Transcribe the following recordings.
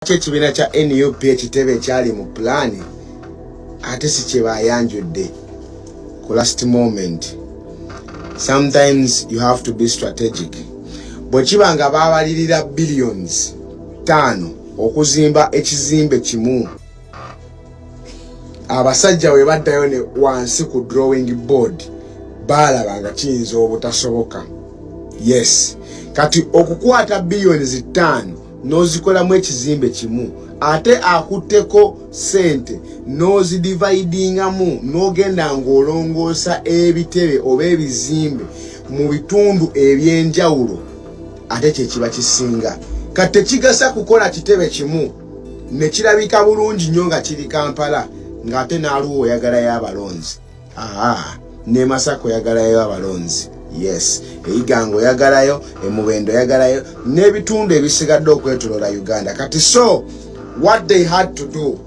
Ekibiina kya Nup Ekitebye kyali mu plani ate si kye bayanjudde ku last moment. Sometimes you have to be strategic. Bwe kiba nga baabalirira billions 5 okuzimba ekizimbe kimu, abasajja we baddayo ne wansi ku drawing board baalaba nga kiyinza obutasoboka. Yes, kati okukwata billions 5 nozikolamu ekizimbe kimu ate akutteko sente nozidividingamu nogenda ng'olongoosa ebitebe oba ebizimbe mu bitundu ebyenjawulo, ate kye kiba kisinga. Kati tekigasa kukola kitebe kimu ne kirabika bulungi nnyo nga kiri Kampala ng'ate n'aluwa oyagalayo abalonzi. Ne Masaka oyagalayo abalonzi. Yes, Eigango oyagalayo, Mubendo oyagalayo, n'ebitundu ebisigadde okwetoloola Uganda. Kati so what they had to do,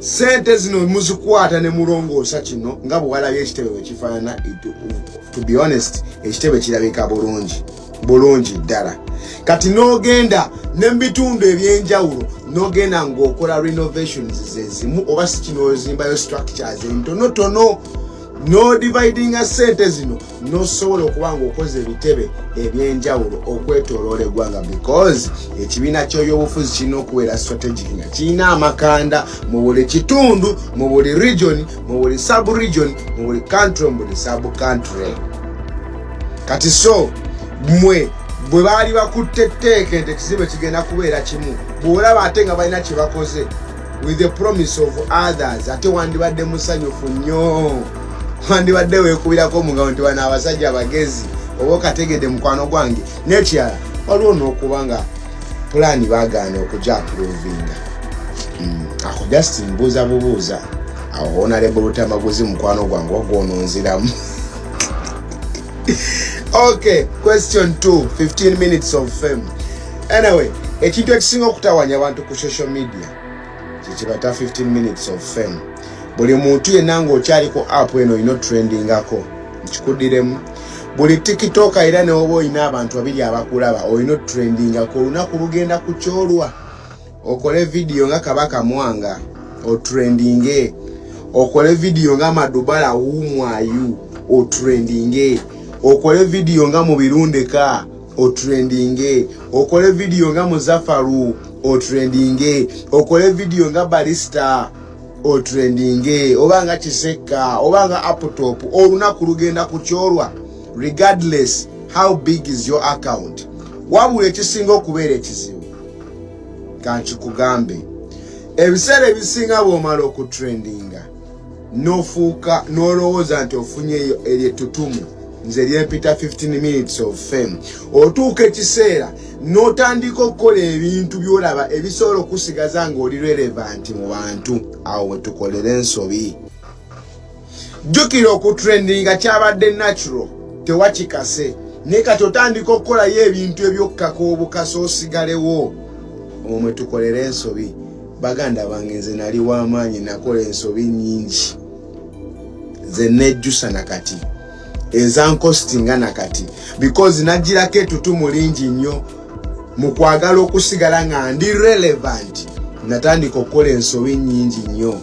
sente zino muzikwata ne mulongoosa kino nga bwe walabye ekitebe bwe kifaanana. To be honest, ekitebe kirabika bulungi ddala. Kati n'ogenda ne mu bitundu ebyenjawulo n'ogenda ng'okola renovations zezimu oba si kino ozimbayo structures entonotono, no dividing a sente zino nosobola okuba ng'okoze ebitebe ebyenjawulo okwetoloola eggwanga, because ekibiina ky'ebyobufuzi kirina okubeera strategic nga kirina amakanda mu buli kitundu, mu buli region, mu buli sub-region, mu buli country, mu buli sub-country. Kati so mmwe bwe baali bakutte etteeka nti ekizimbe kigenda kubeera kimu, bw'olaba ate nga balina kye bakoze with the promise of others, ate wandibadde musanyufu nnyo, wandibadde weekubirako mu ngabo nti bano abasajja abagezi oba okategedde mukwano gwange. N'ekirala waliwo n'okuba nga pulaani baagaana okujja approvinga. Ako just mbuuza bubuuza awo Honorable Lutamaguzi mukwano gwange wagwononziramu. Okay, question 2, 15 minutes of fame. Anyway, ekintu ekisinga okutawanya abantu ku social media kikibata 15 minutes of fame. Buli muntu yenna ng'okyaliko app eno ino trendingako nkikuddiremu. Buli TikTok era ne oba olina abantu babiri abakulaba olina trendingako, olunaku lugenda kukyolwa. Okole video nga Kabaka Mwanga otrendinge, okole video nga Madubala Wumwayu otrendinge, okole video nga Mubirundeka otrendinge, okole video nga Muzafaru otrendinge, okole video nga Barista otrendinge, obanga Kiseka, obanga Apotop, olunaku lugenda kukyolwa regardless how big is your account. Wabula ekisinga okubeera ekizibu kankikugambe, ebiseera ebisinga bw'omala okutrendinga n'ofuuka n'olowooza nti ofunyeeyo eryettutumu nze lyempita 15 minutes of fame, otuuka ekiseera n'otandika okukola ebintu by'olaba ebisobola okusigaza ng'oli relevant mu bantu, awo we tukolera ensobi. Jjukira okutrendinga kyabadde natural, tewakikase, naye kati otandika okukolayo ebintu ebyokkako obukase osigalewo, omwe tukolera ensobi. Baganda bange nze nali w'amaanyi, nakola ensobi nnyingi, nze nejjusa nakati ezankostinga nakati, because nagirako ettutumu lingi nnyo mu kwagala okusigala nga ndi relevant. Natandika okukola ensobi nnyingi nnyo,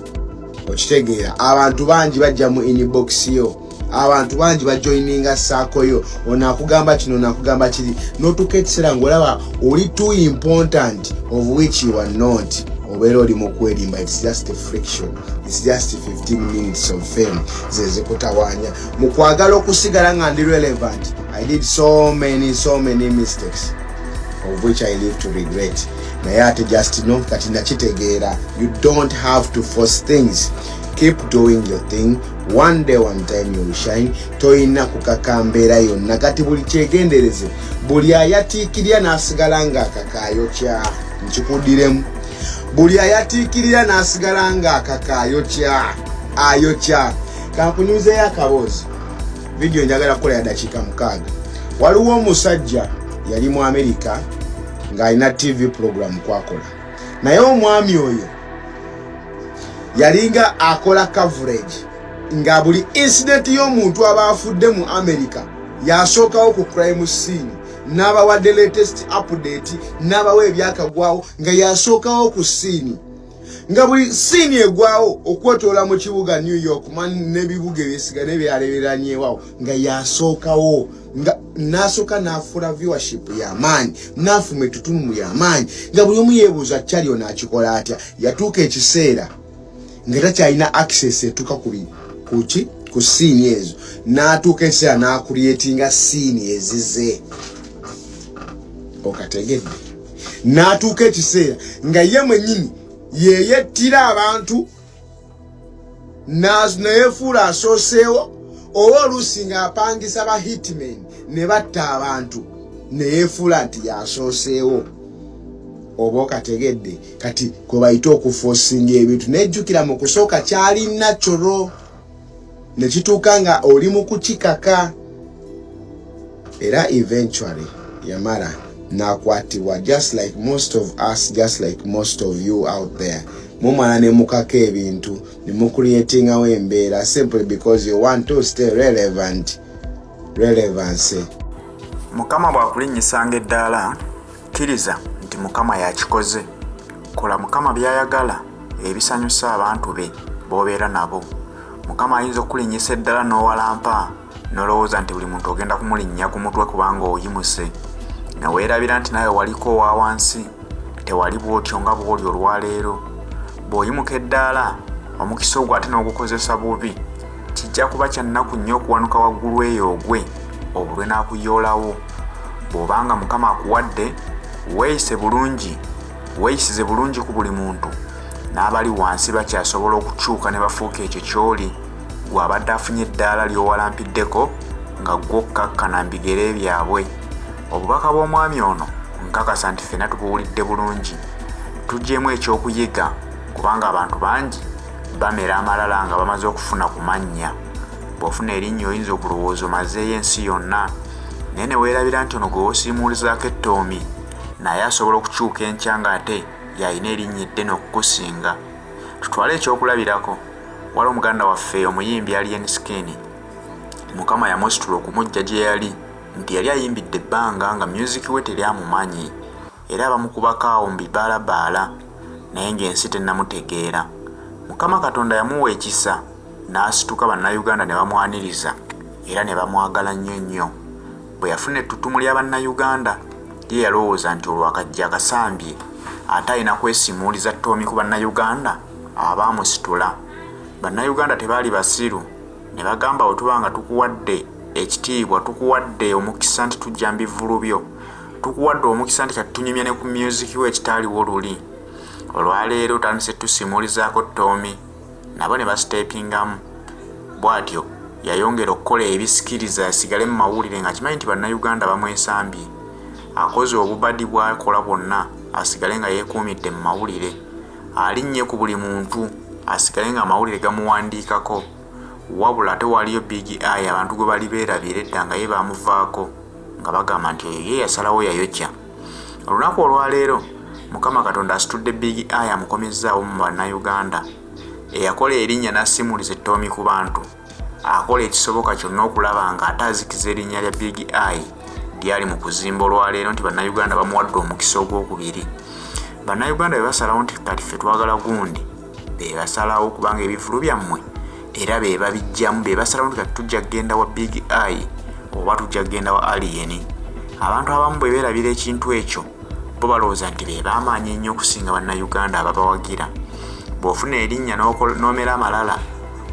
okitegeera. Abantu bangi bajja mu inbox yo, abantu bangi bajoininga saako yo, onakugamba kino onakugamba kiri, n'otuuka ekiseera ng'olaba oli too important of which you are not. Obeera oli mu kwerimba. It's just a friction, it's just 15 minutes of fame zeze kutawaanya mu kwagala okusigala nga ndi relevant. I did so many mistakes of which I live to regret. Naye ate just know kati nakitegeera, you don't have to force things. Keep doing your thing. One day, one time you will shine. Toyina kukaka mbeera yonna. Kati buli kyegendereze, buli ayatiikirira n'asigala nga akakaayokya, nkikuddiremu. Buli ayatiikirira n'asigala nga akakaayokya ayokya. Kankunyuzeeyo akaboozi. Video njagala kukola ya dakiika 6. Waliwo omusajja yali mu America ng'alina TV program kwakola, naye omwami oyo yalinga akola coverage nga buli incident y'omuntu aba afudde mu America yasookawo ku crime scene n'abawa the latest update n'abawa ebyakagwawo nga yasookawo ku siini nga buli siini egwawo okwetoola mu kibuga New York n'ebibuga ebyesigadde byaleberanyeewawo nga yasookawo nga n'asooka n'afuula viewership y'amaanyi n'afuma ettutumu y'amaanyi nga buli omu yeebuuza kyali ono akikola atya. Yatuuka ekiseera nga takyalina access etuuka ku siini ezo n'atuuka ekiseera n'akuliyetinga siini ezize okategedde n'atuuka ekiseera nga ye mwennyini yeyettira abantu neyefuula asooseewo oba oluusi ng'apangisa ba hitmen ne batta abantu neyefuula nti yasooseewo oba okategedde kati kwe bayita okufoosinga ebintu nejjukira mu kusooka kyali natural ne kituuka nga oli mu kukikaka era eventually yamala nakwatibwa just like most of us, just like most of you out there. Mumala ne mukaka ebintu ne mucreatingawo embeera simply because you want to stay relevant. Relevancy. Mukama bw'akulinnyisanga eddaala kkiriza nti Mukama yakikoze. Kola Mukama by'ayagala ebisanyusa abantu be b'obeera nabo. Mukama ayinza okulinnyisa eddaala n'owalampa n'olowooza nti buli muntu ogenda kumulinnya ku mutwe kubanga oyimuse. Na weerabira nti naye waliko wa wansi tewali bw'otyo nga bw'oli olwaleero. Bw'oyimuka eddaala omukisa ogwo ate n'ogukozesa bubi kijja kuba kya nnaku nnyo okuwanuka waggulu eyo ogwe obulwe n'akuyoolawo. Bw'obanga Mukama akuwadde weeyisize bulungi ku buli muntu n'abali wansi bakyasobola okukyuka ne bafuuka ekyo ky'oli gwe abadde afunye eddaala ly'owalampiddeko nga gw'okkakkana mbigere byabwe. Obubaka bw'omwami ono nkakasa nti ffenna tubuwulidde bulungi. Tuggyemu ekyokuyiga kubanga abantu bangi bamera amalala nga bamaze okufuna ku mannya. Bw'ofuna erinnya oyinza okulowooza omazeeyo ensi yonna naye ne weerabira nti ono gwe wosiimuulizaako ettoomi naye asobola okukyuka enkya ng'ate y'alina erinnya eddene okukusinga. Tutwale ekyokulabirako. Waliwo muganda waffe omuyimbi Alien Skin. Mukama yamusitula okumujja gye yali nti yali ayimbidde ebbanga nga music we teryamumanyi era abamukubako awo mu bibaalabaala naye ng'ensi tennamutegeera. Mukama Katonda yamuwa ekisa n'asituka bannayuganda ne bamwaniriza era ne bamwagala nnyo nnyo. Bwe yafuna ettutumu lya bannayuganda ye yalowooza nti olwo akajja akasambye ate alina kwesimuuliza ttoomi ku bannayuganda abaamusitula. Bannayuganda tebaali basiru ne bagamba bwe tuba nga tukuwadde ekitiibwa, tukuwadde omukisa nti tujja mbivvulu byo, tukuwadde omukisa nti kati tunyumya ne ku music we ekitaaliwo luli. Olwaleero tandise tusimuulizaako ttoomi nabo ne basiteepingamu. Bw'atyo yayongera okukola ebisikiriza asigale mu mawulire ng'akimanyi nti bannayuganda bamwesambye. Akoze obubadi bw'akola bwonna asigale nga yeekuumidde mu mawulire. Alinnye ku buli muntu asigale nga amawulire gamuwandiikako. Wabula ate waliyo Big Eye abantu gwe bali beerabira edda nga ye baamuvaako nga bagamba nti oyo ye yasalawo yayokya. Olunaku olwaleero Mukama Katonda asitudde Big Eye amukomezzaawo mu bannayuganda. Eyakola erinnya n'asimuuliza ettoomi ku bantu akola ekisoboka kyonna okulaba nga ate azikiza erinnya lya Big Eye lyali mu kuzimba olwaleero nti bannayuganda bamuwadde omukisa ogwokubiri. Bannayuganda be basalawo nti kati ffe twagala gundi be basalawo kubanga ebivulu byammwe era be babijjamu be basalawo nti kati tujja kgenda wa Big Eye oba tujja kgenda wa Alien. Abantu abamu bwe beerabira ekintu ekyo bo balowooza nti be baamaanyi ennyo okusinga bannayuganda ababawagira. Bw'ofuna erinnya n'omera amalala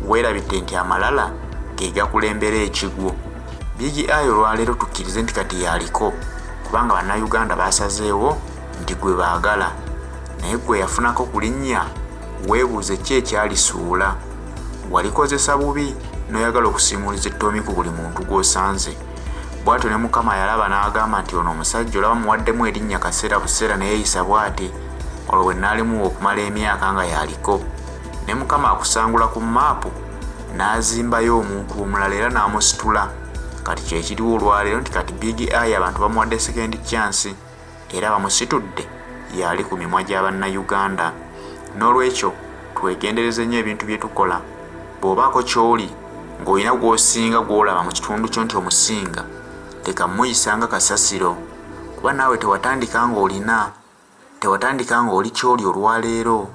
weerabidde nti amalala ge gakulembera ekigwo. Big Eye olwaleero tukkirize nti kati yaliko kubanga bannayuganda basazeewo nti gwe baagala. Naye gwe yafunako ku linnya weebuuze ki ekyalisuula. Walikozesa bubi n'oyagala okusimuuliza ettoomi ku buli muntu gw'osanze. Bw'atyo ne Mukama yalaba n'agamba nti ono omusajja olaba muwaddemu erinnya kaseera buseera ne yeeyisa bw'ati olwo bwe nnaalimuwa okumala emyaka nga yaliko. Ne Mukama akusangula ku maapu n'azimbayo omuntu omulala era n'amusitula. Kati kye kiriwo olwaleero nti kati Big Eye abantu bamuwadde second chance era bamusitudde yali ku mimwa gy'abannayuganda. N'olwekyo twegendereze nnyo ebintu bye tukola. Bw'obaako ky'oli ng'olina gw'osinga gw'olaba mu kitundu kyo nti omusinga tekamuyisanga kasasiro kuba naawe tewatandika ng'oli kyoli olwaleero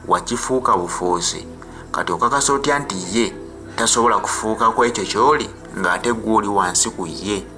wakifuuka bufuuzi kati okakasa otya nti ye tasobola kufuuka ku ekyo kyoli ng'ate ggwe oli wansi ku ye.